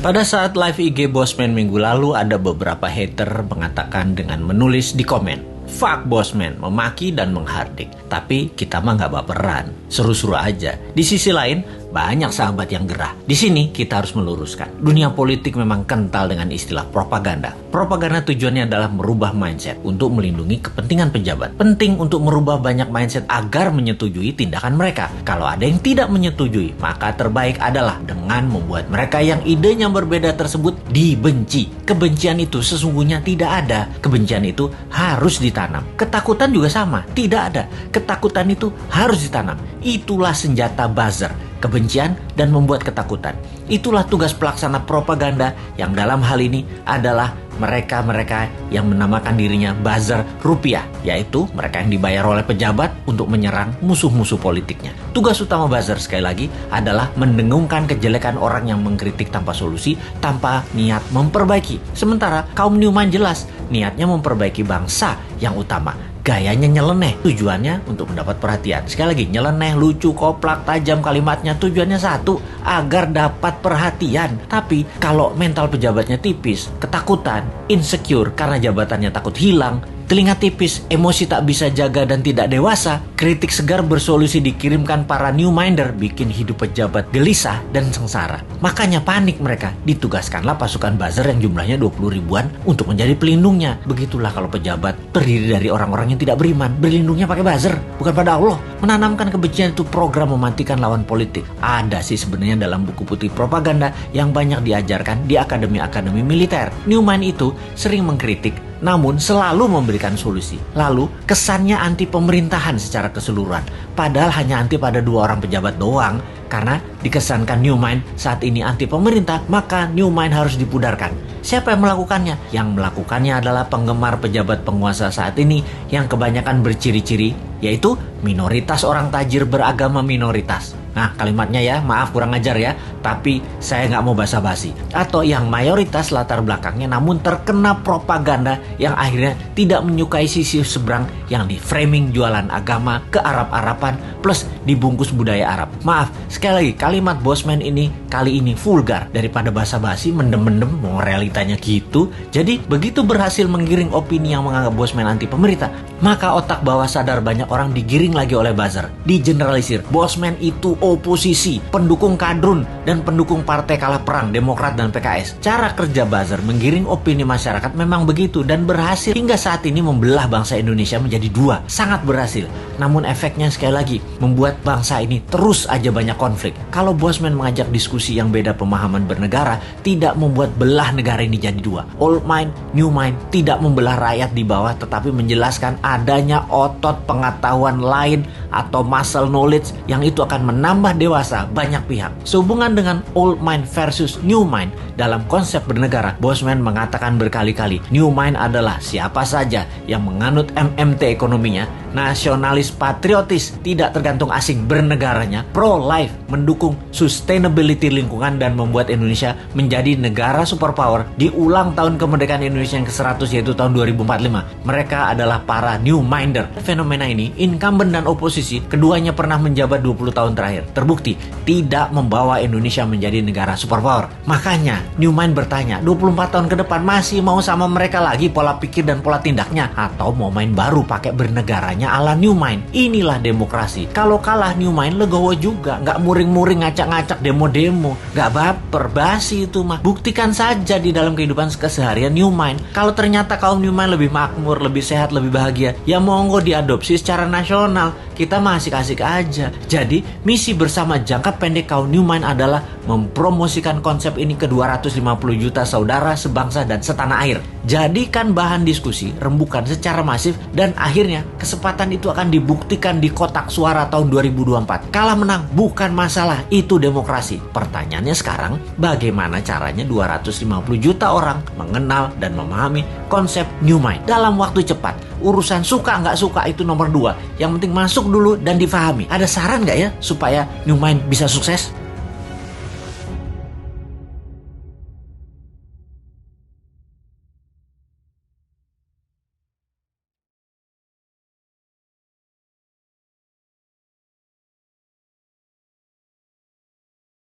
Pada saat live IG Bosman minggu lalu, ada beberapa hater mengatakan dengan menulis di komen, "Fuck Bosman," memaki dan menghardik. Tapi kita mah gak baperan, seru-seru aja. Di sisi lain, banyak sahabat yang gerah. Di sini kita harus meluruskan. Dunia politik memang kental dengan istilah propaganda. Propaganda tujuannya adalah merubah mindset untuk melindungi kepentingan pejabat. Penting untuk merubah banyak mindset agar menyetujui tindakan mereka. Kalau ada yang tidak menyetujui, maka terbaik adalah dengan membuat mereka yang idenya berbeda tersebut dibenci. Kebencian itu sesungguhnya tidak ada. Kebencian itu harus ditanam. Ketakutan juga sama, tidak ada. Ketakutan itu harus ditanam. Itulah senjata buzzer. Kebencian dan membuat ketakutan. Itulah tugas pelaksana propaganda yang dalam hal ini adalah mereka-mereka yang menamakan dirinya buzzer rupiah, yaitu mereka yang dibayar oleh pejabat untuk menyerang musuh-musuh politiknya. Tugas utama buzzer sekali lagi adalah mendengungkan kejelekan orang yang mengkritik tanpa solusi, tanpa niat memperbaiki. Sementara kaum Newman jelas niatnya memperbaiki bangsa yang utama. Gayanya nyeleneh, tujuannya untuk mendapat perhatian. Sekali lagi, nyeleneh, lucu, koplak, tajam kalimatnya, tujuannya satu, agar dapat perhatian. Tapi kalau mental pejabatnya tipis, ketakutan, insecure karena jabatannya takut hilang, telinga tipis, emosi tak bisa jaga dan tidak dewasa, kritik segar bersolusi dikirimkan para Newminder, bikin hidup pejabat gelisah dan sengsara. Makanya panik mereka, ditugaskanlah pasukan buzzer yang jumlahnya 20 ribuan untuk menjadi pelindungnya. Begitulah kalau pejabat terdiri dari orang-orang yang tidak beriman, berlindungnya pakai buzzer, bukan pada Allah. Menanamkan kebencian itu program mematikan lawan politik. Ada sih sebenarnya dalam buku putih propaganda yang banyak diajarkan di akademi-akademi militer. Newman itu sering mengkritik, namun selalu memberikan solusi. Lalu kesannya anti pemerintahan secara keseluruhan. Padahal hanya anti pada 2 orang pejabat doang. Karena dikesankan Newman saat ini anti pemerintah, maka Newman harus dipudarkan. Siapa yang melakukannya? Yang melakukannya adalah penggemar pejabat penguasa saat ini yang kebanyakan berciri-ciri, yaitu minoritas orang tajir beragama minoritas. Nah, kalimatnya ya, maaf kurang ajar ya, tapi saya nggak mau basa-basi. Atau yang mayoritas latar belakangnya namun terkena propaganda yang akhirnya tidak menyukai sisi seberang yang di framing jualan agama ke Arab-Araban plus dibungkus budaya Arab. Maaf, sekali lagi kalimat Bosman ini kali ini vulgar. Daripada basa-basi, mendem-mendem, mau realitanya gitu. Jadi begitu berhasil menggiring opini yang menganggap Bosman anti pemerintah, maka otak bawah sadar banyak orang digiring lagi oleh buzzer. Digeneralisir, Bosman itu oposisi, pendukung kadrun, dan pendukung partai kalah perang, Demokrat dan PKS. Cara kerja buzzer menggiring opini masyarakat memang begitu dan berhasil hingga saat ini membelah bangsa Indonesia menjadi 2. Sangat berhasil. Namun efeknya sekali lagi membuat bangsa ini terus aja banyak konflik. Kalau Bosman mengajak diskusi yang beda pemahaman bernegara, tidak membuat belah negara ini jadi 2. Old mind, new mind, tidak membelah rakyat di bawah, tetapi menjelaskan adanya otot pengetahuan lain atau muscle knowledge yang itu akan menambah dewasa banyak pihak. Sehubungan dengan old mind versus new mind dalam konsep bernegara, Bosman mengatakan berkali-kali, new mind adalah siapa saja yang menganut MMT ekonominya, nasionalis patriotis, tidak tergantung asing bernegaranya, pro-life, mendukung sustainability lingkungan dan membuat Indonesia menjadi negara superpower di ulang tahun kemerdekaan Indonesia yang ke-100 yaitu tahun 2045. Mereka adalah para new minder. Fenomena ini, incumbent dan oposisi, keduanya pernah menjabat 20 tahun terakhir. Terbukti tidak membawa Indonesia menjadi negara superpower. Makanya new mind bertanya, 24 tahun ke depan masih mau sama mereka lagi pola pikir dan pola tindaknya, atau mau main baru pakai bernegaranya ala new mind? Inilah demokrasi. Kalau kalah new mind legowo juga, nggak muring-muring ngacak-ngacak demo-demo, nggak baper, basi itu mah. Buktikan saja di dalam kehidupan keseharian new mind. Kalau ternyata kaum new mind lebih makmur, lebih sehat, lebih bahagia, ya monggo diadopsi secara nasional. Kita masih asik-asik aja. Jadi misi bersama jangka pendek kaum new mind adalah mempromosikan konsep ini ke 250 juta saudara sebangsa dan setanah air. Jadikan bahan diskusi, rembukan secara masif, dan akhirnya kesempatan itu akan dibuktikan di kotak suara tahun 2024. Kalah menang bukan masalah, itu demokrasi. Pertanyaannya sekarang, bagaimana caranya 250 juta orang mengenal dan memahami konsep new mind dalam waktu cepat? Urusan suka nggak suka itu nomor 2. Yang penting masuk dulu dan difahami. Ada saran nggak ya supaya new mind bisa sukses?